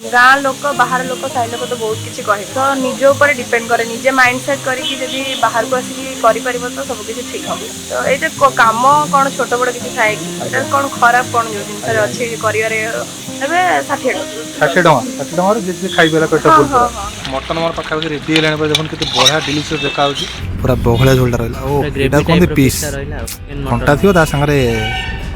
गाँ लोक बाहर लोक साई लोक तो बहुत किसी कहे तो निज ऊपर डिपेंड करे निजे माइंड सेट करके बाहर को आसिक कर तो सब किसी ठीक हम तो ये कम कौन छोट बड़ किसी थाए कि कौन खराब कौन जो जिन अच्छे कर 60 खाइबेला पेट फुल मटन मोर पाखापाखि रेडी हेलानी देखुन केते बढ़िया डिलिशियस देखा पूरा बहलिया झोलटा रहा ओ एटा कोन पीस कंटा थियो ता संगरे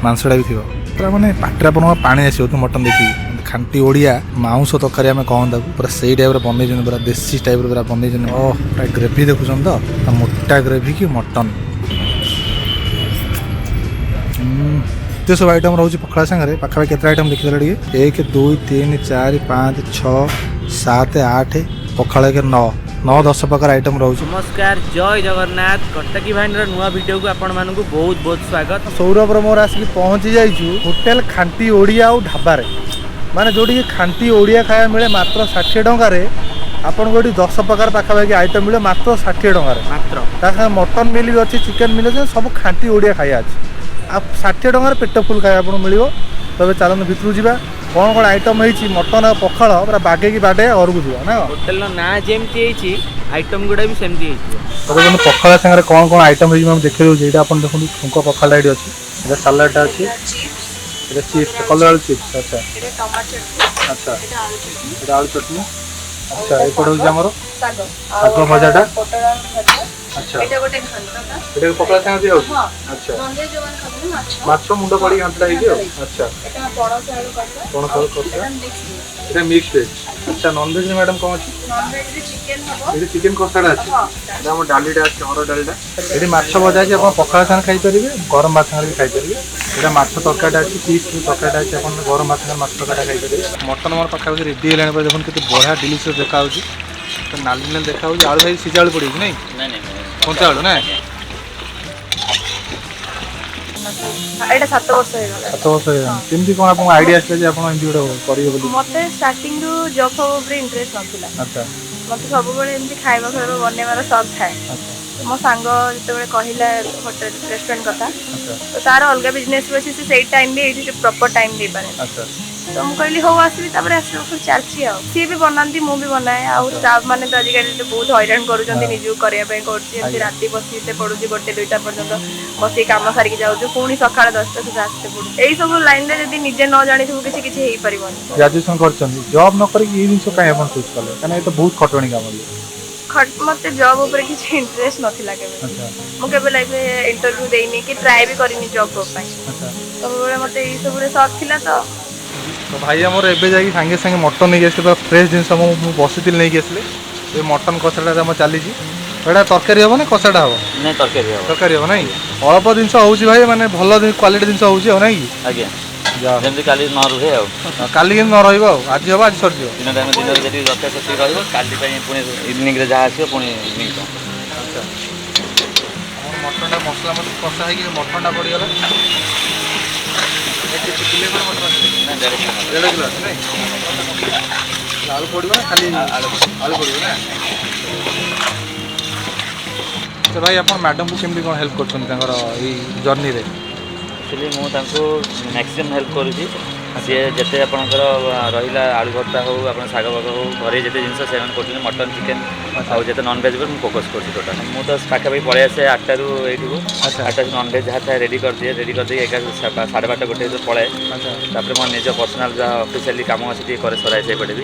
मांसडा भी थियो पूरा माने पाटरा पन पानी आसी तो मटन देखी खांटी ओडिया मांस तरकारी आम कहता पूरा से टाइप बनई पूरा देसी टाइप पूरा बनई ओ पूरा ग्रेवी देखुन तो मोटा ग्रेवी कि मटन ये सब आइटम रोचे पखड़ा सांगे पाखापाखि केते आइटम देखिदेला टे 1 2 3 4 5 6 7 8 पखाड़ के 9 10 प्रकार आइटम रोचे। नमस्कार जय जगन्नाथ कटकी भाईर नुआ वीडियो को आपण मानकु बहुत बहुत स्वागत। सौरभ मोर आसिक पहुंची जाइछु होटेल खांटी ओडिया और ढाबारे माने जोड़ी खांटी ओडिया खाया मिले मात्र 60 टंकार आपन गोटी 10 प्रकार पाखापाखि आइटम मिले मात्र 60 टंकार मात्र मटन मिल भी अच्छी चिकेन मिले सब खांटी ओडिया खाया अच्छे आप 60 टंकार पेट फुल खाया आपको मिल तबे चलते भितर जावा कौन कौन आइटम है मटन और पखाड़ पूरा बागे बाडे घर को ना होटेल ना जमी आइटम गुड़ा भी सेमती तो पखाड़ सागर कौन कौन आइटम है देखिए देखो ठुंक पखाड़ ये अच्छी सालाड अच्छी चिप्स कलर आलू चिप्स अच्छा अच्छा आलू चटनी अच्छा एपट हूँ शाग भजाटा अच्छा ये पकड़ा सांगे दिया अच्छा माछ मुंड पड़ी घंटा अच्छा पणस आलू कषा ये मिक्स वेज अच्छा नॉन वेज मैडम कौन अच्छी ये चिकेन कषाटा अच्छी आम डालीटा अच्छे हर डालीटा ये माछ भजा अच्छी आप पखाड़ सागे खाईपारे गरम भात सागे भी खाईपारे ये माछ तरकारीटा अच्छी पीस तरकारीटा अच्छी आप गरम भात सागे माछ तरकारीटा खाईपारे मटन मोर पाखापाखि रेडी हेलानी देखुन केते बढ़िया डिलिशियस देखा तो नाली नाली देखा आलू भाई सीधा आलू पड़े नहीं कंचा आलू ना एटा 7 वर्ष हो गला 7 वर्ष केमती कोन आपन आईडिया आछले जे आपन एमती गोटे करियो बोली मते स्टार्टिंग रु जॉब ऊपर इंटरेस्ट नथिला अच्छा मते सब बेले एमती खाइबा खाइबा बनेवार शौक थाए अच्छा मो सांग जते बेले कहिला होटल रेस्टोरेंट कथा तो तार अलग बिजनेस बसी से सेई टाइम भी एठी प्रॉपर टाइम दे पारे अच्छा तो मुझे कहली हो आसबि तापर आसबि सब चलछि आ सी भी बनांती मु भी बनाए आ स्टाफ माने तो आजिकल बहुत हैरान करूछंती निजु करिया पे करछि एमती राती बसीते पडुछि 1-2टा पर्यंत बसी काम सारिक जाउछु पुणी सकाळ 10टा से आस्ते पडु एई सब लाइन रे जदी निजे न जानि सब किछि किछि हेई परिबनी ग्रेजुएशन करछंती जॉब न करी ई जिंस काहे अपन चूज कले काने ए तो बहुत खटवणी काम ले खट मते जॉब ऊपर किछि इंटरेस्ट नथिला केबे अच्छा मु केबे लाइफ इंटरव्यू देइनी कि ट्राई भी करिनी जॉब को पई अच्छा तो मते ई सब रे शौक थिला तो भाई आमर एबे जाई सांगे सांगे मटन नहीं आसले फ्रेश जिनस मु बसी नहीं आसले ये मटन कषाटा आम चली एटा तरकारी हम ना कषाटा हम नहीं तरकारी हम ना अल्प जिनस होउची भाई माने भल क्वालिटी जिनस होउची हो ना कि आज्ञा जेमती काली न रुहे आ काली के न रहइबो आज हम आज सर दियो दिन टाइम दिन जदी दरकार सती रहइबो काली पई पुनी इवनिंग रे जा आसीबो पुनी इवनिंग अच्छा मटन मसला मत कषा है कि मटन टा पड़ी गला आलू पड़ो खाली आलू पड़ो ना तो भाई आप मैडम को केमती कौन हेल्प कर जर्नी रे एक्चुअली मुझे मैक्सिमम हेल्प करुँची सी जिते आपंकर रहा आलू भर्ता हो आप शाग भाग हो घरे जिते जिन से मटन चिकेन आउ जिते नॉनवेज पर फोकस कर टोटाल मुझे पाखापाखि पलि आसे 8 रू यू 8 नॉनवेज जहाँ था रेडी कर दिए 11:30 गोटे पलाए तापर मोर निज पर्सनाल जहाँ ऑफिशियली काम अच्छे करे सराए से पटे भी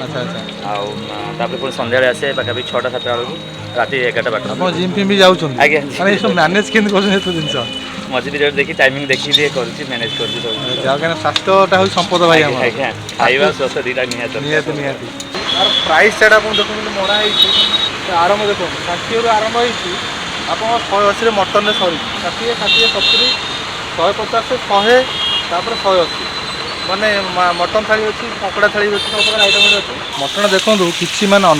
आउे पुणी सन्ध्या आसे पाखापाखि 6-7 बेलू राति 11 जिम फिम भी जाऊँ आज्ञा मैनेज के जिन मझे देखी टाइमिंग देखी मैनेज कर स्वास्थ्यटा हूँ संपद भाई खाଇବା स्वास्थ्य दुटा निहाती निहाती तार प्राइस टाटा आप देखो मरा आरंभ देखो 60 रु आरंभ होती आप 180 मटन सरी 60 70 150 100 तापर 180 माने मटन थाली अच्छी ककड़ा थाली अच्छी सब प्रकार आइटम अच्छे मटन देखो कि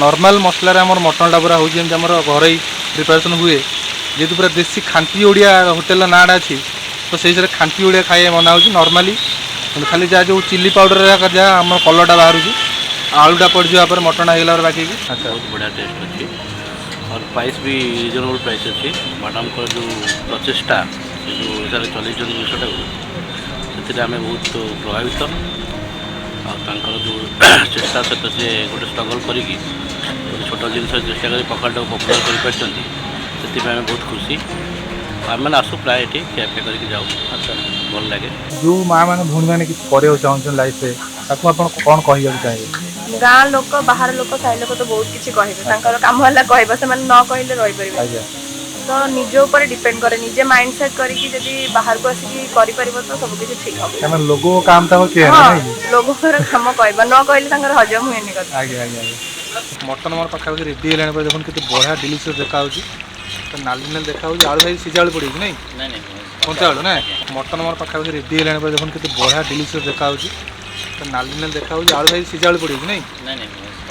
नॉर्मल मसलार आम मटनटा पूरा हो घर प्रिपेरेसन हुए जेहेतु पूरा देसी खांटी ओडिया होटेल नाड़ा अच्छी तो से खांटी ओडिया खाए मना हो नॉर्मली खाली जहाँ जो चिली पाउडर जहाँ आम कलरटा बाहर आलूटा पड़ जाए मटन होगा बाकी अच्छा बहुत बढ़िया टेस्ट अच्छी और प्राइस भी रिजनेबल प्राइस अच्छी मैडम को जो प्रचेषा जो हिसाब से चल जिनटा से आम बहुत प्रभावित जो चेष्टा सहित सी गोटे स्ट्रगल करी गोटे छोट जिन चेष्टा कर पखाड़ा पपुलर कर बहुत खुशी आम आसू प्राय ये ଖିଆପିଆ करके जाऊ। अच्छा भल लगे जो माँ मैंने भूणी मैंने किसी କରିବାକୁ ଚାହୁଁଛନ୍ତି ଲାଇଫରେ ତାକୁ ଆପଣ କ'ଣ କହିବାକୁ ଚାହିଁବେ? ଗାଁ ଲୋକ ବାହାର ଲୋକ ସାହି ଲୋକ ତ ବହୁତ କିଛି କହିବେ, ତାଙ୍କର କାମ ହେଲା କହିବା, ସେମାନେ ନ କହିଲେ ରହିପାରିବେ। ଆଜ୍ଞା ତ ନିଜ ଉପରେ ଡିପେଣ୍ଡ କରେ, ନିଜେ ମାଇଣ୍ଡ ସେଟ୍ କରିକି ଯଦି ବାହାରକୁ ଆସିକି କରିପାରିବ ତ ସବୁ କିଛି ଠିକ ହବ। କାରଣ ଲୋଗୋ କାମ ତାକୁ କିଏ ନାହିଁ, ଲୋକଙ୍କର କାମ କହିବା, ନ କହିଲେ ତାଙ୍କର ହଜମ ହୁଏନି କଥା। ଆଜ୍ଞା ଆଜ୍ଞା ଆଜ୍ଞା ମଟନ ମୋର ପାଖାପାଖି ରେଡି ହେଲାଣି ପରେ ଦେଖନ୍ତୁ କେତେ ବଢ଼ିଆ ଡିଲିସିୟସ୍ ଦେଖାଯାଉଛି, ନାଲି ନାଲି ଦେଖାଯାଉଛି। ଆଳୁ ଭାଇ ସିଝା ଆଳୁ ପଡ଼ିଛି ନାଇଁ କଞ୍ଚା ଆଳୁ ନା? ମଟନ ମୋର ପାଖାପାଖି ରେଡି ହେଲାଣି ପରେ ଦେଖନ୍ତୁ କେତେ ବଢ଼ିଆ ଡିଲିସିୟସ୍ ଦେଖାଯାଉଛି, ନାଲି ନାଲି ଦେଖାଯାଉଛି। ଆଳୁ ଭାଇ ସିଝା ଆଳୁ ପଡ଼ିଛି ନାଇଁ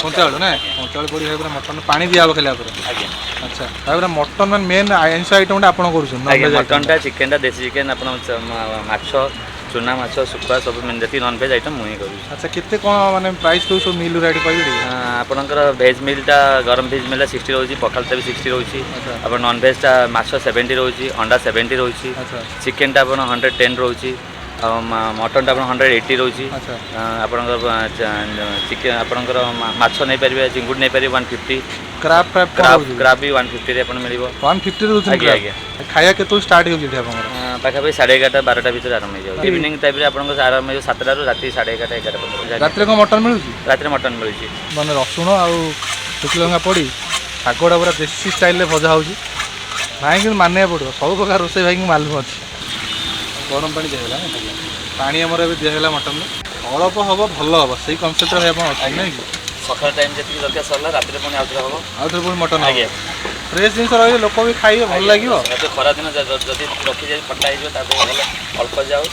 କଞ୍ଚା ଆଳୁ ନା? କଞ୍ଚା ଆଳୁ ପଡ଼ି ପୁରା ମଟନ ପାଣି ଦିଆହେବ ଖାଇଲା ପରେ। ଆଚ୍ଛା ତାପରେ ମଟନ ମାନେ ମେନ୍ ଆଇଁଷ ଆଇଟମଟା ଆପଣ କରୁଛନ୍ତି? ମଟନଟା ଚିକେନଟା ଦେଶୀ ଚିକେନ ଆପଣ ମାଛ ଚୁନା ମାଛ ଶୁଖୁଆ ସବୁ ଯେତିକି ନନଭେଜ୍ ଆଇଟମ୍ ମୁଁ ହିଁ କରୁଛି। ଆଚ୍ଛା କେତେ କ'ଣ ମାନେ ପ୍ରାଇସ୍ ସବୁ ସବୁ ମିଲ୍ ରେଟ୍ କହିବେ? ଆପଣଙ୍କର ଭେଜ୍ ମିଲ୍ଟା ଗରମ ଭେଜ୍ ମିଲ୍ଟା 60 ରହୁଛି, ପଖାଳଟା ବି 60 ରହୁଛି। ଆପଣ ନନଭେଜ୍ଟା ମାଛ 70 ରହୁଛି, ଅଣ୍ଡା 70 ରହୁଛି, ଚିକେନଟା ଆପଣ 110 ରହୁଛି, ଆଉ ମଟନଟା ଆପଣ 180 ରହୁଛି। ଆପଣଙ୍କର ଚିକେନ ଆପଣଙ୍କର ମାଛ ନେଇପାରିବେ, ଚିଙ୍ଗୁଡ଼ି ନେଇପାରିବେ 150, କ୍ରାବ୍ ବି 150ରେ ଆପଣ ମିଳିବ। 150 ରହୁଛି? ଆଜ୍ଞା ଆଜ୍ଞା। ଖାଇବା କେତେବେଳେ ଷ୍ଟାର୍ଟ ହେଉଛି ଏଠି ଆପଣଙ୍କର? ପାଖାପାଖି 11:30 12ଟା ଭିତରେ ଆରମ୍ଭ ହେଇଯାଉଛି। ଇଭିନିଂ ଟାଇମ୍ରେ ଆପଣଙ୍କର ଆରମ୍ଭ ହେଇଯିବ 7ଟାରୁ ରାତି 11:30 11 ପର୍ଯ୍ୟନ୍ତ। ରାତିରେ କ'ଣ ମଟନ୍ ମିଳୁଛି? ରାତିରେ ମଟନ୍ ମିଳୁଛି। ମାନେ ରସୁଣ ଆଉ ଶୁଖିଲା ଲଙ୍କା ପଡ଼ି ଶାଗଟା ପୁରା ଦେଶୀ ଷ୍ଟାଇଲ୍ରେ ଭଜା ହେଉଛି। ଭାଇ କିନ୍ତୁ ମାନିବାକୁ ପଡ଼ିବ, ସବୁ ପ୍ରକାର ରୋଷେଇ ଭାଇକି ମାଲୁମ ଅଛି। ଗରମ ପାଣି ଦିଆହେଲା, ପାଣି ଆମର ଏବେ ଦିଆହେଲା ମଟନ୍ରେ। ଅଳପ ହେବ ଭଲ ହେବ, ସେଇ କନସେପ୍ଟରେ ଭାଇ ଆପଣ ଅଛି ନାଇଁ କି? ସକାଳ ଟାଇମ୍ ଯେତିକି ଦରକାର ସରିଲା, ରାତିରେ ପୁଣି ଆଉଥରେ ହେବ, ଆଉଥରେ ପୁଣି ମଟନ୍। ଆଜ୍ଞା ଫ୍ରେଶ୍ ଜିନିଷ ରହିଲେ ଲୋକ ବି ଖାଇବେ, ଭଲ ଲାଗିବ। ଏବେ ଖରାଦିନ ଯଦି ରଖିଯାଇ ଖଟା ହେଇଯିବ ତାପରେ ଭଲ ଅଳ୍ପ ଯାଉ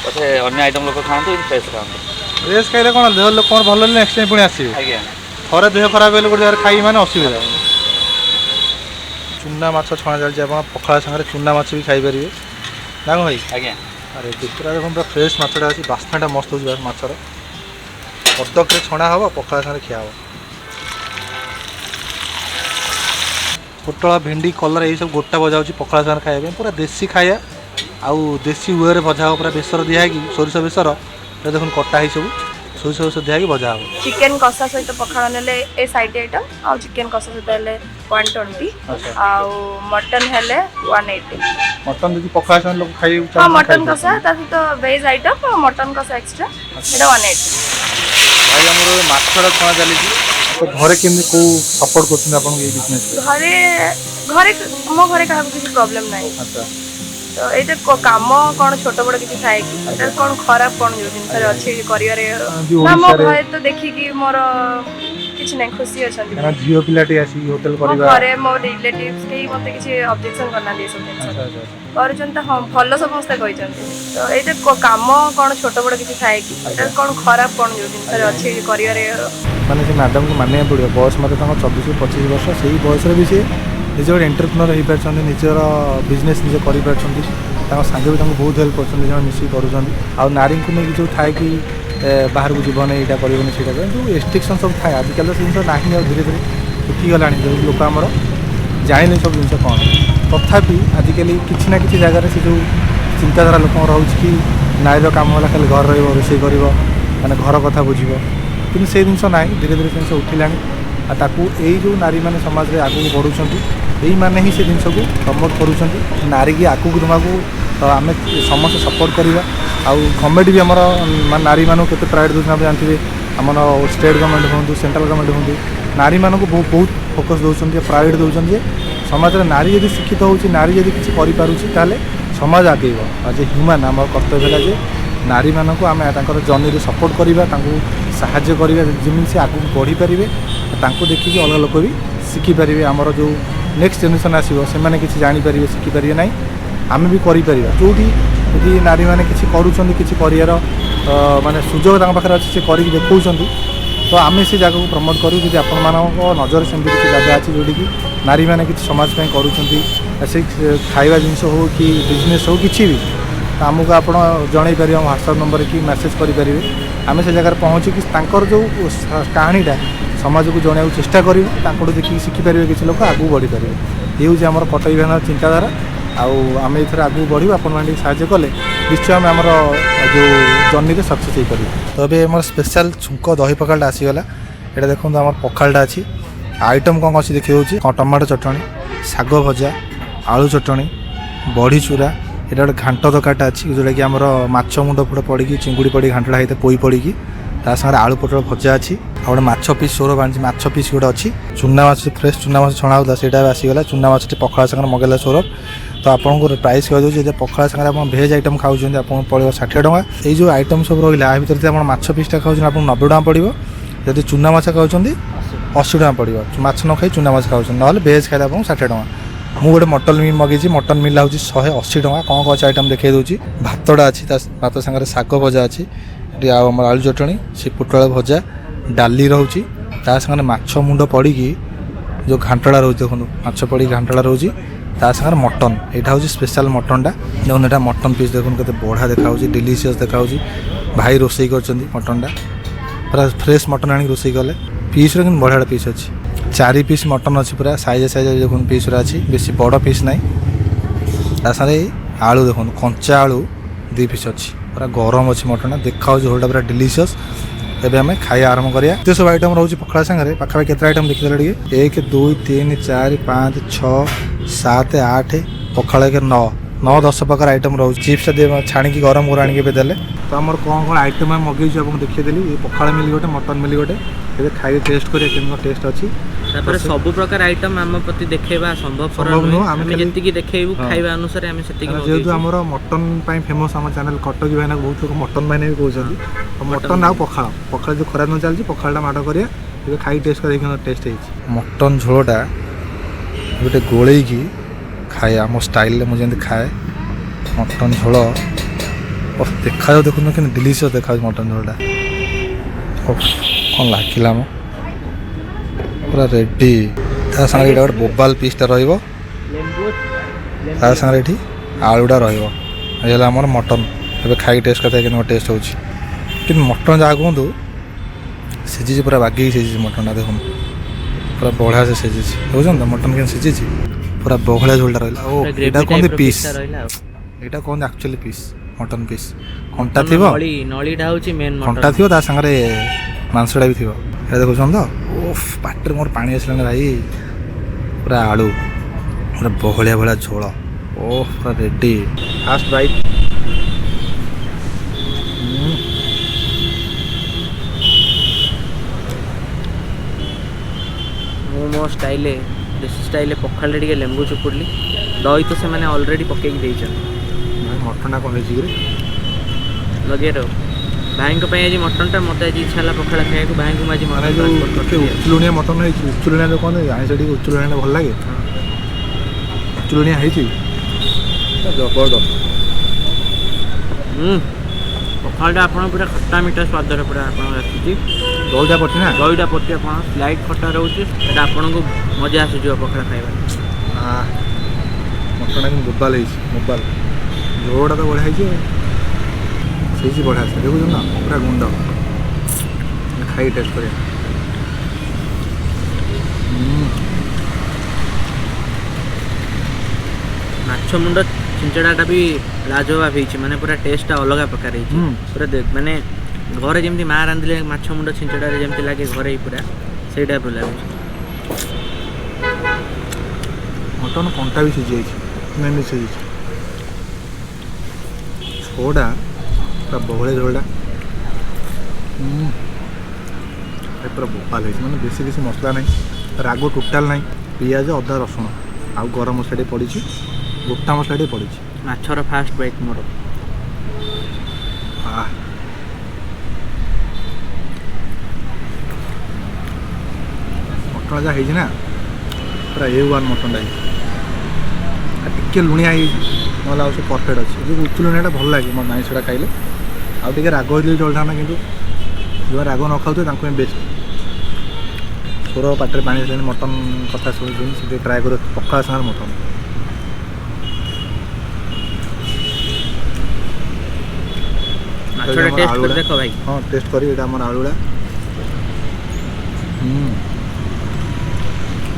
ପଛେ ଅନ୍ୟ ଆଇଟମ୍ ଲୋକ ଖାଆନ୍ତୁ, ଫ୍ରେଶ୍ ଖାଆନ୍ତୁ। ଫ୍ରେଶ୍ ଖାଇଲେ କ'ଣ ଦେହ ଲୋକଙ୍କର ଭଲ ହେଲେ ନେକ୍ସଟ ଟାଇମ୍ ପୁଣି ଆସିବେ। ଆଜ୍ଞା ଥରେ ଦେହ ଖରାପ ହେଲେ ଗୋଟେ ଜାଗାରେ ଖାଇ ମାନେ ଅସୁବିଧା। ଚୁନା ମାଛ ଛଣା ଚାଲିଛି, ଆପଣ ପଖାଳ ସାଙ୍ଗରେ ଚୁନା ମାଛ ବି ଖାଇପାରିବେ ନା କ'ଣ ଭାଇ? ଆଜ୍ଞା। ଆରେ ପୁରା ଦେଖନ୍ତୁ ପୁରା ଫ୍ରେଶ୍ ମାଛଟା ଅଛି, ବାସ୍ନାଟା ମସ୍ତ ହେଉଛି ମାଛର। କଟକରେ ଛଣା ହେବ, ପଖାଳ ସାଙ୍ଗରେ ଖିଆ ହେବ। ପୋଟଳ ଭେଣ୍ଡି କଲରା ଏଇସବୁ ଗୋଟା ଭଜା ହେଉଛି ପଖାଳ ସାଙ୍ଗରେ ଖାଇବା ପାଇଁ, ପୁରା ଦେଶୀ ଖାଇବା। ଆଉ ଦେଶୀ ୱେରେ ଭଜା ହେବ, ପୁରା ବେସର ଦିଆହେଇକି ସୋରିଷ ବେସର ଦେଖନ୍ତୁ କଟା ହେଇ ସବୁ ସୋରିଷ ବେସର ଦିଆହେଇକି ଭଜା ହେବ। ଚିକେନ କଷା ସହିତ ପଖାଳ ନେଲେ ଏ ସାଇଡ୍ ଆଇଟମ୍, ଆଉ ଚିକେନ କଷା ସହିତ ହେଲେ 120, ଆଉ ମଟନ୍ ହେଲେ 180। ମଟନ୍ ଯଦି ପଖାଳ ସାଙ୍ଗରେ ଲୋକ ଖାଇବାକୁ ହଁ ମଟନ୍ କଷା ତା ସହିତ ଭେଜ୍ ଆଇଟମ୍, ମଟନ୍ କଷା ଏକ୍ସଟ୍ରା, ସେଇଟା 180। ଭାଇ ଆମର ମାଛଟା ଛଣା ଚାଲିଛି, ତ ଘରେ କେମିତି କେଉଁ ସପୋର୍ଟ କରୁଛନ୍ତି ଆପଣଙ୍କୁ ଏଇ ବିଜନେସ୍? ଘରେ ମୋ ଘରେ କାହାକୁ କିଛି ପ୍ରୋବ୍ଲେମ୍ ନାହିଁ। ଆଚ୍ଛା ତ ଏଇଟା କାମ କ'ଣ ଛୋଟ ବଡ଼ କିଛି ଥାଏ କି? ଏଇଟା କ'ଣ ଖରାପ କ'ଣ ଯୋଉ ଜିନିଷରେ ଅଛି କରିବାରେ? ନା ମୋ ଘରେ ତ ଦେଖିକି ମୋର କିଛି ନାହିଁ, ଖୁସି ଅଛନ୍ତି। ଝିଅ ପିଲାଟି ଆସିକି ହୋଟେଲ ମୋ ଘରେ ମୋ ରିଲେଟିଭ୍ସ କେହି ମୋତେ କିଛି ଅବଜେକ୍ସନ୍ କରିନାହାନ୍ତି ଏସବୁ ଜିନିଷ କରୁଛନ୍ତି। ତ ହଁ ଭଲ ସମସ୍ତେ କହିଛନ୍ତି। ତ ଏଇଟା କାମ କ'ଣ ଛୋଟ ବଡ଼ କିଛି ଥାଏ କି? ଏଇଟା କ'ଣ ଖରାପ କ'ଣ ଯୋଉ ଜିନିଷରେ ଅଛି କରିବାରେ? ମାନେ ସେ ମ୍ୟାଡ଼ାମକୁ ମାନିବାକୁ ପଡ଼ିବ, ବୟସ ମୋତେ ତାଙ୍କ 24-25 ବର୍ଷ, ସେଇ ବୟସରେ ବି ସେ ନିଜେ ଗୋଟେ ଏଣ୍ଟରପ୍ରେନର୍ ହେଇପାରିଛନ୍ତି, ନିଜର ବିଜନେସ୍ ନିଜେ କରିପାରୁଛନ୍ତି। ତାଙ୍କ ସାଙ୍ଗେ ବି ତାଙ୍କୁ ବହୁତ ହେଲ୍ପ କରୁଛନ୍ତି, ଜଣେ ମିଶିକି କରୁଛନ୍ତି। ଆଉ ନାରୀଙ୍କୁ ନେଇକି ଯେଉଁ ଥାଏ କି ବାହାରକୁ ଯିବନି, ଏଇଟା କରିବନି, ସେଇଟା ଯେଉଁ ରେଷ୍ଟ୍ରିକ୍ସନ୍ ସବୁ ଥାଏ, ଆଜିକାଲି ତ ସେ ଜିନିଷ ନାହିଁ, ଆଉ ଧୀରେ ଧୀରେ ଉଠିଗଲାଣି। ଯେଉଁ ଲୋକ ଆମର ଜାଣିଲେ ସବୁ ଜିନିଷ କ'ଣ, ତଥାପି ଆଜିକାଲି କିଛି ନା କିଛି ଜାଗାରେ ସେ ଯେଉଁ ଚିନ୍ତାଧାରା ଲୋକଙ୍କର ରହୁଛି କି ନାରୀର କାମ ହେଲା ଖାଲି ଘରେ ରହିବ, ରୋଷେଇ କରିବ, ମାନେ ଘର କଥା ବୁଝିବ, କିନ୍ତୁ ସେ ଜିନିଷ ନାହିଁ। ଧୀରେ ଧୀରେ ସେ ଜିନିଷ ଉଠିଲାଣି, ଆଉ ତାକୁ ଏଇ ଯେଉଁ ନାରୀମାନେ ସମାଜରେ ଆଗକୁ ବଢ଼ୁଛନ୍ତି, ଏଇମାନେ ହିଁ ସେ ଜିନିଷକୁ ପ୍ରମୋଟ୍ କରୁଛନ୍ତି। ନାରୀକି ଆଗକୁ ଦେବାକୁ ଆମେ ସମସ୍ତେ ସପୋର୍ଟ କରିବା। ଆଉ ଗଭର୍ଣ୍ଣମେଣ୍ଟ ବି ଆମର ମାନେ ନାରୀମାନଙ୍କୁ କେତେ ପ୍ରାୟୋରିଟି ଦେଉଛନ୍ତି ଆପଣ ଜାଣିଥିବେ। ଆମର ଷ୍ଟେଟ୍ ଗଭର୍ଣ୍ଣମେଣ୍ଟ ହୁଅନ୍ତୁ, ସେଣ୍ଟ୍ରାଲ୍ ଗଭର୍ଣ୍ଣମେଣ୍ଟ ହୁଅନ୍ତୁ, ନାରୀମାନଙ୍କୁ ବହୁତ ଫୋକସ୍ ଦେଉଛନ୍ତି, ପ୍ରାୟୋରିଟି ଦେଉଛନ୍ତି ଯେ ସମାଜରେ ନାରୀ ଯଦି ଶିକ୍ଷିତ ହେଉଛି, ନାରୀ ଯଦି କିଛି କରିପାରୁଛି, ତାହେଲେ ସମାଜ ଆଗେଇବ। ଆଉ ଯେ ହ୍ୟୁମାନ୍ ଆମର କର୍ତ୍ତବ୍ୟ ହେଲା ଯେ ନାରୀମାନଙ୍କୁ ଆମେ ତାଙ୍କର ଜର୍ଣ୍ଣିରେ ସପୋର୍ଟ କରିବା, ତାଙ୍କୁ ସାହାଯ୍ୟ କରିବା, ଯେମିତି ସେ ଆଗକୁ ବଢ଼ିପାରିବେ, ତାଙ୍କୁ ଦେଖିକି ଅଲଗା ଲୋକ ବି ଶିଖିପାରିବେ। ଆମର ଯେଉଁ ନେକ୍ସଟ ଜେନେରେସନ୍ ଆସିବ, ସେମାନେ କିଛି ଜାଣିପାରିବେ, ଶିଖିପାରିବେ ନାହିଁ, ଆମେ ବି କରିପାରିବା। ଯେଉଁଠି ଯଦି ନାରୀମାନେ କିଛି କରୁଛନ୍ତି, କିଛି କରିବାର ମାନେ ସୁଯୋଗ ତାଙ୍କ ପାଖରେ ଅଛି, ସେ କରିକି ଦେଖାଉଛନ୍ତି, ତ ଆମେ ସେ ଜାଗାକୁ ପ୍ରମୋଟ୍ କରୁ। ଯଦି ଆପଣମାନଙ୍କ ନଜରରେ ସେମିତି କିଛି ଜାଗା ଅଛି ଯେଉଁଠିକି ନାରୀମାନେ କିଛି ସମାଜ ପାଇଁ କରୁଛନ୍ତି, ସେ ଖାଇବା ଜିନିଷ ହେଉ କି ବିଜନେସ୍ ହେଉ କିଛି ବି, ତ ଆମକୁ ଆପଣ ଜଣାଇ ପାରିବେ, ଆମ ହ୍ୱାଟ୍ସଆପ୍ ନମ୍ବରରେ କି ମେସେଜ୍ କରିପାରିବେ। ଆମେ ସେ ଜାଗାରେ ପହଞ୍ଚିକି ତାଙ୍କର ଯେଉଁ କାହାଣୀଟା ସମାଜକୁ ଜଣାଇବାକୁ ଚେଷ୍ଟା କରିବୁ, ତାଙ୍କଠୁ ଦେଖିକି ଶିଖିପାରିବେ, କିଛି ଲୋକ ଆଗକୁ ବଢ଼ିପାରିବେ। ଏ ହେଉଛି ଆମର କଟକ ବିଭାଗର ଚିନ୍ତାଧାରା। आम ये आगे बढ़ू आपने साहय कले निश्चय आम आमर जो जर्नी सक्सेस हो पार। तो ये आम स्पेशल छुंक दही पखाड़ा आसीगला। यहाँ देखो आम पखाड़ा अच्छी आइटम कौन अच्छी देखिए हूँ टमाटो चटणी शाग भजा आलू चटणी बड़ी चूरा यहाँ गोटे घाट तरकारीटा अच्छी जोटा कि आम माछ मुंड फुड़ पड़ी चिंगुड़ी पड़ी घाटा होता पोई पड़ी ता सागर आलू पटल भजा अच्छी और माछ पीस सौरभ आनी माछ पीस गोटे अच्छी चुना माछ फ्रेश चुना माछ छणा होता से आसीगला चुना माछ पखाड़ा सागर मगेला सौरभ। तो आपको प्राइस कहीदे पखाड़ा सागर आप भेज आइटम खाऊँ आपको पड़ो 60 टଙ୍କା। ये जो आइटम सब रहा है भितर आप माछ पीसटा खाऊँ आपको 90 टଙ୍କା पड़ो। जब चुना माछ खाऊँ 80 टଙ୍କା पड़ो। माछ न खाई चुना माछ खाऊँ ना भेज खाइले आपको 60 टଙ୍କା। ମୁଁ ଗୋଟେ ମଟନ୍ ମିଲ୍ ମଗେଇଛି ମଟନ୍ ମିଲ୍ ହେଉଛି 180 ଟଙ୍କା। କ'ଣ କ'ଣ ଅଛି ଆଇଟମ୍ ଦେଖାଇ ଦେଉଛି। ଭାତଟା ଅଛି ତା ଭାତ ସାଙ୍ଗରେ ଶାଗ ଭଜା ଅଛି ଏଠି ଆଉ ଆମର ଆଳୁ ଚଟଣି ସେ ପୋଟଳ ଭଜା ଡାଲି ରହୁଛି ତା ସାଙ୍ଗରେ ମାଛ ମୁଣ୍ଡ ପଡ଼ିକି ଯେଉଁ ଘାଣ୍ଟଟା ରହୁଛି ଦେଖନ୍ତୁ ମାଛ ପଡ଼ିକି ଘାଣ୍ଟଟା ରହୁଛି ତା ସାଙ୍ଗରେ ମଟନ୍ ଏଇଟା ହେଉଛି ସ୍ପେଶାଲ୍ ମଟନ୍ଟା। ଦେଖନ୍ତୁ ଏଇଟା ମଟନ୍ ପିସ୍ ଦେଖନ୍ତୁ କେତେ ବଢ଼ିଆ ଦେଖାହେଉଛି ଡେଲିସିୟସ୍ ଦେଖାହେଉଛି। ଭାଇ ରୋଷେଇ କରିଛନ୍ତି ମଟନ୍ଟା ପୁରା ଫ୍ରେଶ୍ ମଟନ୍ ଆଣିକି ରୋଷେଇ କଲେ। ପିସ୍ର କିନ୍ତୁ ବଢ଼ିଆ ପିସ୍ ଅଛି 4 ପିସ୍ ମଟନ୍ ଅଛି ପୁରା ସାଇଜ୍ ଦେଖନ୍ତୁ ପିସ୍ର ଅଛି ବେଶୀ ବଡ଼ ପିସ୍ ନାହିଁ। ତା ସାଙ୍ଗରେ ଆଳୁ ଦେଖନ୍ତୁ କଞ୍ଚା ଆଳୁ 2 ପିସ୍ ଅଛି ପୁରା ଗରମ ଅଛି ମଟନ୍ଟା ଦେଖାହେଉଛି ଝୋଳଟା ପୁରା ଡେଲିସିୟସ୍। ଏବେ ଆମେ ଖାଇବା ଆରମ୍ଭ କରିବା। ଏତେ ସବୁ ଆଇଟମ୍ ରହୁଛି ପଖାଳ ସାଙ୍ଗରେ ପାଖାପାଖି କେତେ ଆଇଟମ୍ ଦେଖିଦେଲେ ଟିକେ 1 2 3 4 5 6 7 8 ପଖାଳ 9 10 ପ୍ରକାର ଆଇଟମ୍ ରହୁଛି। ଚିପ୍ସଟା ଛାଣିକି ଗରମ କରି ଆଣିକି ଏବେ ଦେଲେ। ତ ଆମର କ'ଣ କ'ଣ ଆଇଟମ୍ ଆମେ ମଗେଇଛୁ ଆପଣଙ୍କୁ ଦେଖେଇଦେଲି। ଏ ପଖାଳ ମିଲ୍ ଗୋଟେ ମଟନ୍ ମିଲ୍ ଗୋଟେ ଏବେ ଖାଇବା ଟେଷ୍ଟ କରିବା କେମିତି ଟେଷ୍ଟ ଅଛି। ତାପରେ ସବୁ ପ୍ରକାର ଆଇଟମ୍ ଆମ ପ୍ରତି ଦେଖେଇବା ସମ୍ଭବପର ନୁହେଁ। ଆମେ ଯେତିକି ଦେଖେଇବୁ ଖାଇବା ଅନୁସାରେ ଆମେ ସେତିକି ଯେହେତୁ ଆମର ମଟନ୍ ପାଇଁ ଫେମସ୍ ଆମ ଚ୍ୟାନେଲ୍ କଟକୀ ଭାଇନା ବହୁତ ଲୋକ ମଟନ୍ ଭାଇନା ବି କହୁଛନ୍ତି। ମଟନ୍ ଆଉ ପଖାଳ ଯେଉଁ ଖରା ଦିନ ଚାଲିଛି ପଖାଳଟା ମାଡ଼ କରିବା ଏବେ ଖାଇ ଟେଷ୍ଟ କରିବା ଟେଷ୍ଟ ହେଇଛି। ମଟନ୍ ଝୋଳଟା ଗୋଟେ ଗୋଳେଇକି ଖାଏ ଆମ ଷ୍ଟାଇଲ୍ରେ ମୁଁ ଯେମିତି ଖାଏ ମଟନ୍ ଝୋଳ ଦେଖାଯାଉ ଦେଖୁନ କେମିତି ଡେଲିସିୟସ୍ ଦେଖାଯାଉଛି ମଟନ୍ ଝୋଳଟା। କ'ଣ ଲାଗିଲା ମ ପୁରା ରେଡ଼ି। ତା ସାଙ୍ଗରେ ଏଇଟା ଗୋଟେ ବୋବାଲ ପିସ୍ଟା ରହିବ ତା ସାଙ୍ଗରେ ଏଠି ଆଳୁଟା ରହିବ। ଏ ହେଲା ଆମର ମଟନ୍। ଏବେ ଖାଇକି ଟେଷ୍ଟ କରିଥାଏ କେମିତି ଟେଷ୍ଟ ହେଉଛି। କିନ୍ତୁ ମଟନ୍ ଯାହା କୁହନ୍ତୁ ସିଝିଛି ପୁରା ବାଗେଇକି ସିଝିଛି ମଟନ୍ଟା ଦେଖନ୍ତୁ ପୁରା ବଢ଼ିଆ ସେ ସିଝିଛି ଦେଖୁଛନ୍ତି ତ ମଟନ୍ କେମିତି ସିଝିଛି ପୁରା ବହଳିଆ ଝୋଳଟା ରହିଲା। ଓ ଏଇଟା କୁହନ୍ତି ପିସ୍ ଏଇଟା କୁହନ୍ତି ଆକ୍ଚୁଆଲି ପିସ୍ ମଟନ୍ ପିସ୍ କଣ୍ଟା ଥିବ ନଳିଟା ହେଉଛି ମେନ୍ କଣ୍ଟା ଥିବ ତା ସାଙ୍ଗରେ ମାଂସଟା ବି ଥିବ। ଏଇଟା ଦେଖୁଛନ୍ତି ତ ଓଫ୍ ପାଟିରେ ମୋର ପାଣି ଆସିଲାଣି ଭାଇ। ପୁରା ଆଳୁ ପୁରା ବହଳିଆ ଭଳିଆ ଝୋଳ ଓ ପୁରା ରେଡ଼ି। ଫାଷ୍ଟ ବାଇଟ୍ ମୁଁ ମୋ ଷ୍ଟାଇଲ୍ରେ ଦେଶୀ ଷ୍ଟାଇଲ୍ରେ ପଖାଳରେ ଟିକେ ଲେମ୍ବୁ ଚୁପୁଡ଼ିଲି। ଦହି ତ ସେମାନେ ଅଲରେଡ଼ି ପକେଇକି ଦେଇଛନ୍ତି। ମଟନ୍ଟା କ'ଣ ହେଇଛି କି ଲଗେଇର ଭାଇଙ୍କ ପାଇଁ ଆଜି ମଟନ୍ଟା ମୋତେ ଆଜି ଇଚ୍ଛା ହେଲା ପଖାଳ ଖାଇବାକୁ। ଭାଇଙ୍କୁ ମୁଁ ଆଜି ଉଚୁଲୁଣିଆ ମଟନ୍ ହେଇଛି ଉଚୁଲୁଣିଆ ଯେଉଁ କ'ଣ ଆଇଁଷ ଟିକେ ଉଚୁଲୁଣିଆଟା ଭଲ ଲାଗେ। ଉଚୁଲୁଣିଆ ହେଇଛି ଜବରଦସ୍ତ। ପଖାଳଟା ଆପଣ ପୁରା ଖଟା ମିଠା ସ୍ୱାଦରେ ପୁରା ଆପଣଙ୍କ ଆସୁଛି। ଦହିଟା ପଡ଼ିଛି ନା ଦହିଟା ପଡ଼ିଛି ଆପଣ ଲାଇଟ୍ ଖଟା ରହୁଛି ସେଇଟା ଆପଣଙ୍କୁ ମଜା ଆସିଯିବ ପଖାଳ ଖାଇବା। ମଟନ୍ଟା କିନ୍ତୁ ମୋବାଇଲ ହେଇଛି ମୋବାଇଲ ଝୋଳଟା ତ ବଢ଼ିଆ ହେଇଛି ସେଇଛି ବଢ଼ିଆ ଅଛି ଦେଖୁଛନ୍ତି ନା ପୁରା ଗୁଣ୍ଡ। ଖାଇ ଟେଷ୍ଟ କରିବା। ମାଛ ମୁଣ୍ଡ ଛିଞ୍ଚଡ଼ାଟା ବି ଲାଜବାବ ହେଇଛି ମାନେ ପୁରା ଟେଷ୍ଟଟା ଅଲଗା ପ୍ରକାର ହେଇଛି। ପୁରା ମାନେ ଘରେ ଯେମିତି ମା ରାନ୍ଧିଲେ ମାଛ ମୁଣ୍ଡ ଛିଞ୍ଚଡ଼ାରେ ଯେମିତି ଲାଗେ ଘରେ ପୁରା ସେଇ ଟାଇପ୍ର ଲାଗୁଛି। ମଟନ୍ କଣ୍ଟା ବି ସିଝିଯାଇଛି ମେନ୍ ସିଝିଛି ଝୋଳଟା ପୁରା ବହଳିଆ ଝୋଳଟା ପୁରା ବୋପାଲ ହେଇଛି ମାନେ ବେଶୀ କିଛି ମସଲା ନାହିଁ ରାଗ ଟୋଟାଲ୍ ନାହିଁ। ପିଆଜ ଅଦା ରସୁଣ ଆଉ ଗରମ ମସଲା ଟିକେ ପଡ଼ିଛି ଗୋଟା ମସଲା ଟିକେ ପଡ଼ିଛି। ମାଛର ଫାଷ୍ଟ ବାଇଟ୍ ମୋର ମଟନ୍ ଯାହା ହେଇଛି ନା ପୁରା A1 ମଟନ୍ଟା ହେଇଛି। ଟିକେ ଲୁଣିଆ ହେଇଛି ନହେଲେ ଆଉ ସେ ପରଫେକ୍ଟ ଅଛି। ଯେଉଁ ଉଚୁ ଲୁଣିଆଟା ଭଲ ଲାଗେ ମୋ ନାଇଁ ସେଟା ଖାଇଲେ ଆଉ ଟିକେ ରାଗ ହେଇଥିଲେ ଚଳିଥାନ୍ତା କିନ୍ତୁ ଯେଉଁମାନେ ରାଗ ନ ଖାଉଥିବେ ତାଙ୍କୁ ପାଇଁ ବେଷ୍ଟ। ସ୍ୱର ପାଟିରେ ପାଣି ଆସିଲାଣି ମଟନ୍ କଥା ଶୁଣିଛନ୍ତି ସେ ଟିକେ ଟ୍ରାଏ କର ପଖାଳ ସାଙ୍ଗରେ ମଟନ୍। ଦେଖ ଭାଇ ହଁ ଟେଷ୍ଟ କରି ଏଇଟା ଆମର ଆଳୁଟା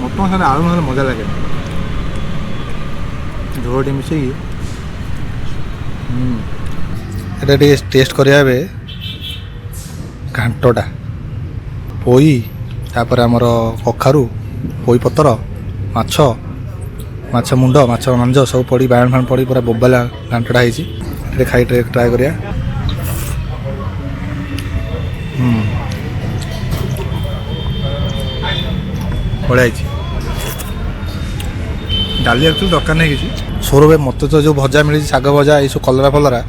ମଟନ୍ ସାଙ୍ଗରେ ଆଳୁ ନହେଲେ ମଜା ଲାଗେ। ଝୋଳଟି ମିଶେଇକି ଏଇଟା ଟିକେ ଟେଷ୍ଟ କରିବା ଏବେ ଘାଣ୍ଟଟା ପୋଇ ତାପରେ ଆମର କଖାରୁ ପୋଇ ପତ୍ର ମାଛ ମାଛ ମୁଣ୍ଡ ମାଛ ମାଂସ ସବୁ ପଡ଼ି ବାଇଗଣ ଫାଇଗଣ ପଡ଼ି ପୁରା ବୋବାଲା ଘାଣ୍ଟଟା ହେଇଛି। ଏଠି ଖାଇ ଟ୍ରାଏ କରିବା। ବଢ଼ିଆ ହେଇଛି। ଡାଲି ଆକ୍ଚୁଆଲି ଦରକାର ନାହିଁ କିଛି। ସୌରଭ ମୋତେ ତ ଯେଉଁ ଭଜା ମିଳିଛି ଶାଗ ଭଜା ଏଇସବୁ କଲରା ଫଲରା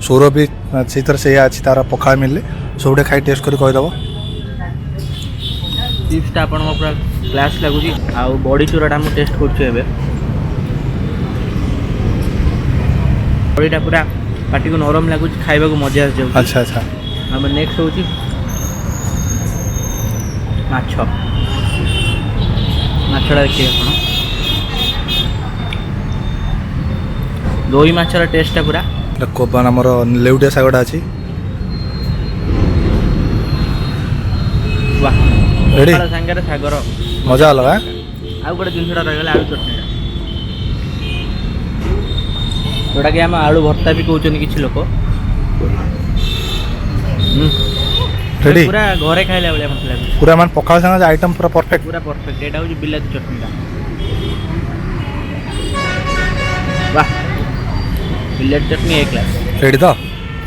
ସୌରଭ ବି ସେଇଥିରେ ସେଇଆ ଅଛି ତାର ପଖାଳ ମିଳିଲେ ସବୁଟେ ଖାଇ ଟେଷ୍ଟ କରି କହିଦେବ। ଚିପ୍ସଟା ଆପଣଙ୍କ ପୁରା କ୍ଲାସ୍ ଲାଗୁଛି। ଆଉ ବଡ଼ି ଚୁରାଟା ମୁଁ ଟେଷ୍ଟ କରୁଛି ଏବେ। ବଡ଼ିଟା ପୁରା ପାଟିକୁ ନରମ ଲାଗୁଛି, ଖାଇବାକୁ ମଜା ଆସିଯାଉଛି। ଆଚ୍ଛା ଆଚ୍ଛା। ଆମେ ନେକ୍ସଟ ହେଉଛି ମାଛ। ମାଛଟା ଦେଖିବେ ଆପଣ, ଦହି ମାଛର ଟେଷ୍ଟଟା ପୁରା କୋବାନ ଆମର ଲେଉଟିଆ ଶାଗଟା ଅଛି। ବାଃ, ରେଡି ପଖାଳ ସାଙ୍ଗରେ ଶାଗର ମଜା ଅଲଗା। ଆଉ ଗୋଟେ ଜିନିଷଟା ରହିଗଲା ଆଳୁ ଚଟଣିଟା, ଯେଉଁଟାକି ଆମ ଆଳୁ ଭର୍ତ୍ତା ବି କହୁଛନ୍ତି କିଛି ଲୋକ। ରେଡି ପୁରା ଘରେ ଖାଇଲା ଭଳିଆ ମୋତେ ଲାଗୁଛି। ପୁରା ମାନେ ପଖାଳ ସାଙ୍ଗରେ ଆଇଟମ୍ ପୁରା ପରଫେକ୍ଟ। ପୁରା ପରଫେକ୍ଟ। ଏଇଟା ହେଉଛି ବିଲାତି ଚଟଣିଟା। ବାଃ, ବିଲାତି ଚଟଣି ଏ କ୍ଲାସ୍। ରେଡି ତ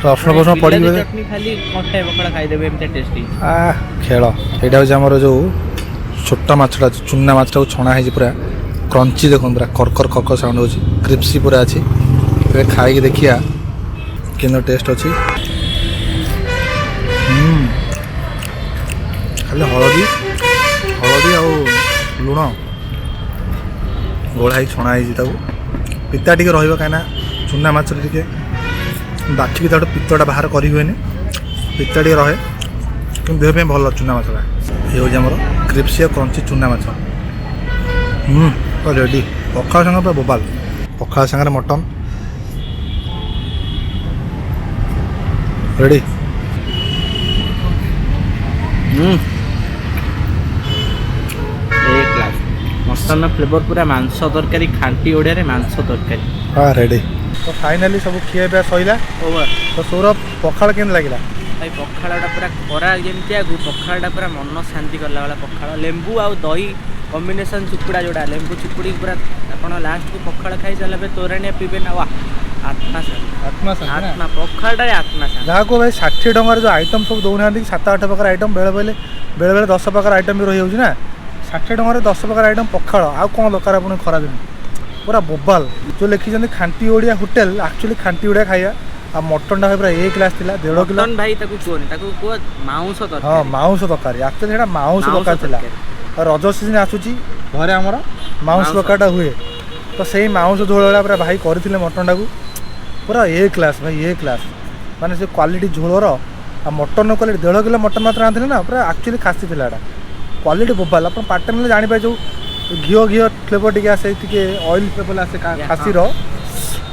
ରସୁଣ ଫସୁଣ ପଡ଼ିକି ବିଲାତି ଚଟଣି ଖାଲି କଣ୍ଟାଏ ପଖାଳ ଖାଇଦେବେ, ଏମିତି ଟେଷ୍ଟି। ଖେଳ। ଏଇଟା ହେଉଛି ଆମର ଯେଉଁ ଛୋଟ ମାଛଟା ଚୁନା ମାଛଟାକୁ ଛଣା ହେଇଛି ପୁରା କ୍ରଞ୍ଚି। ଦେଖନ୍ତୁ ପୁରା କର୍କର କର୍କର ସାଉଣ୍ଡ ହେଉଛି, କ୍ରିପ୍ସି ପୁରା ଅଛି। ଏବେ ଖାଇକି ଦେଖିବା କେମିତି ଟେଷ୍ଟ ଅଛି। ଖାଲି ହଳଦୀ ଆଉ ଲୁଣ ଗୋଳା ହେଇକି ଛଣା ହେଇଛି। ତାକୁ ପିତା ଟିକେ ରହିବ କାହିଁକିନା ଚୁନା ମାଛରେ ଟିକେ ବାଛିକି ତାଠୁ ପିତ୍ତଟା ବାହାର କରି ହୁଏନି, ପିତା ଟିକେ ରହେ, କିନ୍ତୁ ଦେହ ପାଇଁ ଭଲ ଚୁନା ମାଛଟା। ଏ ହେଉଛି ଆମର କ୍ରିପ୍ସି ଆଉ କ୍ରଞ୍ଚି ଚୁନା ମାଛ। ରେଡ଼ି। ପଖାଳ ସାଙ୍ଗରେ ପୁରା ବୋବାଲ। ପଖାଳ ସାଙ୍ଗରେ ମଟନ୍ ରେଡ଼ି। ଏ କ୍ଲାସ୍। ମଟନ୍ର ଫ୍ଲେଭର ପୁରା ମାଂସ ତରକାରୀ, ଖାଣ୍ଟି ଓଡ଼ିଆରେ ମାଂସ ତରକାରୀ। ହଁ ରେଡ଼ି। ତ ଫାଇନାଲି ସବୁ ଖିଆ ପିଆ ସଇଲା। ଓଭର। ତ ସୌରଭ ପଖାଳ କେମିତି ଲାଗିଲା? ଭାଇ ପଖାଳଟା ପୁରା ଖରା ଯେମିତି ଆଗୁ ପଖାଳଟା ପୁରା ମନ ଶାନ୍ତି କଲା ଭଳିଆ ପଖାଳ। ଲେମ୍ବୁ ଆଉ ଦହି କମ୍ବିନେସନ୍ ଚୁପୁଡ଼ା, ଯେଉଁଟା ଲେମ୍ବୁ ଚିପୁଡ଼ିକି ପୁରା ଆପଣ ଲାଷ୍ଟକୁ ପଖାଳ ଖାଇସାରିଲା ପରେ ତୋରାଣିଆ ପିଇବେ ନା, ଆତ୍ମା ଶାନ୍ତି। ଆତ୍ମା ପଖାଳଟାରେ ଆତ୍ମା ଶାନ୍ତି। ଯାହାକୁ ଭାଇ 60 ଟଙ୍କାରେ ଯେଉଁ ଆଇଟମ୍ ସବୁ ଦେଉନାହାନ୍ତି 7-8 ପ୍ରକାର ଆଇଟମ୍, ବେଳେ ବେଳେ 10 ପ୍ରକାର ଆଇଟମ୍ ବି ରହିଯାଉଛି ନା। 60 ଟଙ୍କାରେ 10 ପ୍ରକାର ଆଇଟମ୍ ପଖାଳ, ଆଉ କ'ଣ ଦରକାର ଆପଣଙ୍କୁ ଖରାଦିନ? ପୁରା ବୋବାଲ। ଯେଉଁ ଲେଖିଛନ୍ତି ଖାଣ୍ଟି ଓଡ଼ିଆ ହୋଟେଲ, ଆକ୍ଚୁଆଲି ଖାଣ୍ଟି ଓଡ଼ିଆ ଖାଇବା। ଆଉ ମଟନ୍ଟା ଭାଇ ପୁରା ଏ କ୍ଲାସ୍ ଥିଲା। 1.5 କିଲୋ ଭାଇ ତାକୁ କୁହନି, ତାକୁ କୁହ ମାଉଁସ ତରକାରୀ। ହଁ ମାଉଁସ ତରକାରୀ। ଆକ୍ଚୁଆଲି ସେଇଟା ମାଉଁସ ତରକାରୀ ଥିଲା। ଆଉ ରଜ ସିଜିନ୍ ଆସୁଛି, ଘରେ ଆମର ମାଉଁସ ତରକାରୀଟା ହୁଏ। ତ ସେଇ ମାଉଁସ ଝୋଳ ଭଳିଆ ପୁରା ଭାଇ କରିଥିଲେ ମଟନ୍ଟାକୁ। ପୁରା ଏ କ୍ଲାସ୍ ଭାଇ, ଏ କ୍ଲାସ୍। ମାନେ ସେ କ୍ୱାଲିଟି ଝୋଳର ଆଉ ମଟନ୍ର କ୍ୱାଲିଟି। 1.5 କିଲୋ ମଟନ୍ ମାତ୍ର ଆଣିଥିଲେ ନା, ପୁରା ଆକ୍ଚୁଆଲି ଖାସି ଥିଲା ଏଇଟା। କ୍ୱାଲିଟି ବୋବାଲ। ଆପଣ ପାର୍ଟନ ନେଲେ ଜାଣିପାରେ, ଯେଉଁ ଘିଅ ଫ୍ଲେଭର ଟିକେ ଆସେ, ଟିକେ ଅଏଲ୍ ଫ୍ଲେଭର ଆସେ ଖାସିର,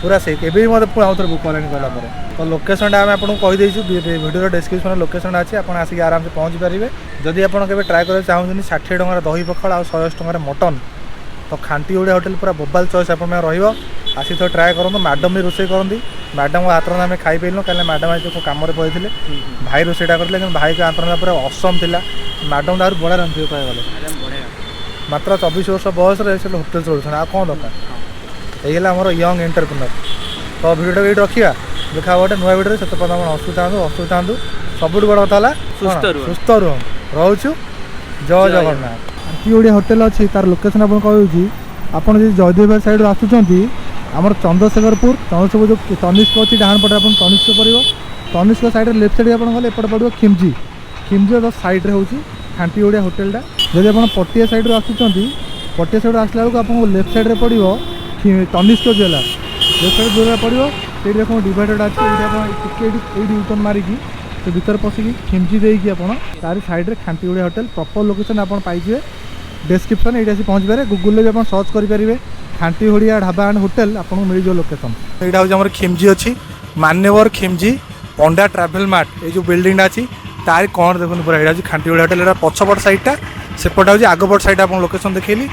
ପୁରା ସେଇ। ଏବେ ବି ମୋତେ ପୁଣି ଆଉଥରେ ଭୋକ ହେଲାଣି କହିଲା ପରେ। ତ ଲୋକେସନ୍ଟା ଆମେ ଆପଣଙ୍କୁ କହିଦେଇଛୁ, ଭିଡ଼ିଓର ଡେସ୍କ୍ରିପ୍ସନ୍ରେ ଲୋକେସନ୍ଟା ଅଛି, ଆପଣ ଆସିକି ଆରାମସେ ପହଞ୍ଚି ପାରିବେ। ଯଦି ଆପଣ କେବେ ଟ୍ରାଏ କରିବାକୁ ଚାହୁଁଛନ୍ତି 60 ଟଙ୍କାର ଦହି ପଖାଳ ଆଉ 180 ଟଙ୍କାର ମଟନ୍, ତ ଖାଣ୍ଟି ଓଡ଼ିଆ ହୋଟେଲ ପୁରା ବୋବାଲ ଚଏସ୍ ଆପଣଙ୍କ ରହିବ। ଆସି ଥରେ ଟ୍ରାଏ କରନ୍ତୁ। ମ୍ୟାଡ଼ମ୍ ବି ରୋଷେଇ କରନ୍ତି। ମ୍ୟାଡ଼ମ୍ଙ୍କ ହାତରନ୍ଧା ଆମେ ଖାଇପାରିଲୁ, କାହିଁକିନା ମ୍ୟାଡ଼ମ୍ ଆଜି କେଉଁ କାମରେ ପଳେଇଥିଲେ। ଭାଇ ରୋଷେଇଟା କରିଥିଲେ, କିନ୍ତୁ ଭାଇଙ୍କ ହାତରନ୍ଧା ପୁରା ଅସମ୍ ଥିଲା। ମ୍ୟାଡ଼ମ୍ ଆହୁରି ବଢ଼ିଆ ରାନ୍ଧିବେ କହିବାକୁ ଗଲେ। ମାତ୍ର 24 ବର୍ଷ ବୟସରେ ସେ ହୋଟେଲ ଚଳୁଛନ୍ତି, ଆଉ କ'ଣ ଦରକାର? ହେଇଗଲା ଆମର ୟଙ୍ଗ ଏଣ୍ଟରପ୍ରିନର। ତ ଭିଡ଼ିଓଟା ଏଇଠି ରଖିବା। ଦେଖା ହେବ ଗୋଟେ ନୂଆ ଭିଡ଼ିଓରେ। ସେତେ ପର୍ଯ୍ୟନ୍ତ ଆପଣ ହସୁଥାନ୍ତୁ। ସବୁଠୁ ବଡ଼ କଥା ହେଲା ସୁସ୍ଥ ରୁହନ୍ତୁ। ରହୁଛୁ। ଜୟ ଜଗନ୍ନାଥ। ଖାଣ୍ଟି ଓଡ଼ିଆ ହୋଟେଲ ଅଛି, ତାର ଲୋକେସନ୍ ଆପଣଙ୍କୁ କହିଦେଉଛି। ଆପଣ ଯଦି ଜୟଦେବ ସାଇଡ଼ରୁ ଆସୁଛନ୍ତି, ଆମର ଚନ୍ଦ୍ରଶେଖରପୁର ଯେଉଁ ତନିଷ୍କ ଅଛି, ଡାହାଣ ପଟେ ଆପଣ ତନିଷ୍କ ପଡ଼ିବ। ତନିଷ୍କ ସାଇଡ଼ରେ ଲେଫ୍ଟ ସାଇଡ଼୍ ଆପଣ ଗଲେ ଏପଟେ ପଡ଼ିବ ଖିମଜି। ଖିମଜିର ସାଇଡ଼୍ରେ ହେଉଛି ଖାଣ୍ଟି ଓଡ଼ିଆ ହୋଟେଲଟା। ଯଦି ଆପଣ ପଟିଆ ସାଇଡ଼ରୁ ଆସୁଛନ୍ତି, ପଟିଆ ସାଇଡ଼ରୁ ଆସିଲା ବେଳକୁ ଆପଣଙ୍କୁ ଲେଫ୍ଟ ସାଇଡ଼୍ରେ ପଡ଼ିବ ତନିଷ୍କ ଜୁଏଲାର୍ସ। ଲେଫ୍ଟ ସାଇଡ଼୍ ଜୁଏଲାର ପଡ଼ିବ। ସେଇଠି ଦେଖନ୍ତୁ ଡିଭାଇଡର୍ଟା ଅଛି। ଏଇଠି ଆପଣ ଟିକେ ଏଇଠି ୟୁଟର୍ନ ମାରିକି ସେ ଭିତରେ ପଶିକି ଖିମଜି ଦେଇକି ଆପଣ ତାରି ସାଇଡ଼୍ରେ ଖାଣ୍ଟି ଓଡ଼ିଆ ହୋଟେଲ ପ୍ରପର ଲୋକେସନ୍ ଆପଣ ପାଇଯିବେ। ଡେସ୍କ୍ରିପ୍ସନ୍ ଏଇଠି ଆସି ପହଞ୍ଚିପାରେ। ଗୁଗୁଲ୍ରେ ବି ଆପଣ ସର୍ଚ୍ଚ କରିପାରିବେ ଖାଣ୍ଟି ଓଡ଼ିଆ ଢାବା ଆଣ୍ଡ ହୋଟେଲ, ଆପଣଙ୍କୁ ମିଳିଯିବ ଲୋକେସନ୍। ଏଇଟା ହେଉଛି ଆମର ଖିମଜି ଅଛି, ମାନ୍ୟବର ଖିମଜି ପଣ୍ଡା ଟ୍ରାଭେଲ୍ ମାର୍ଟ। ଏଇ ଯେଉଁ ବିଲ୍ଡିଂଟା ଅଛି ତାରି କ'ଣ ଦେଖନ୍ତୁ ପୁରା, ଏଇଟା ହେଉଛି ଖାଣ୍ଟି ଓଡ଼ିଆ ହୋଟେଲ। ଏଇଟା ପଛପଟ ସାଇଡ଼୍ଟା, ସେପଟେ ହେଉଛି ଆଗପଟ ସାଇଡ଼୍। ଆପଣ ଲୋକେସନ୍ ଦେଖେଇଲି।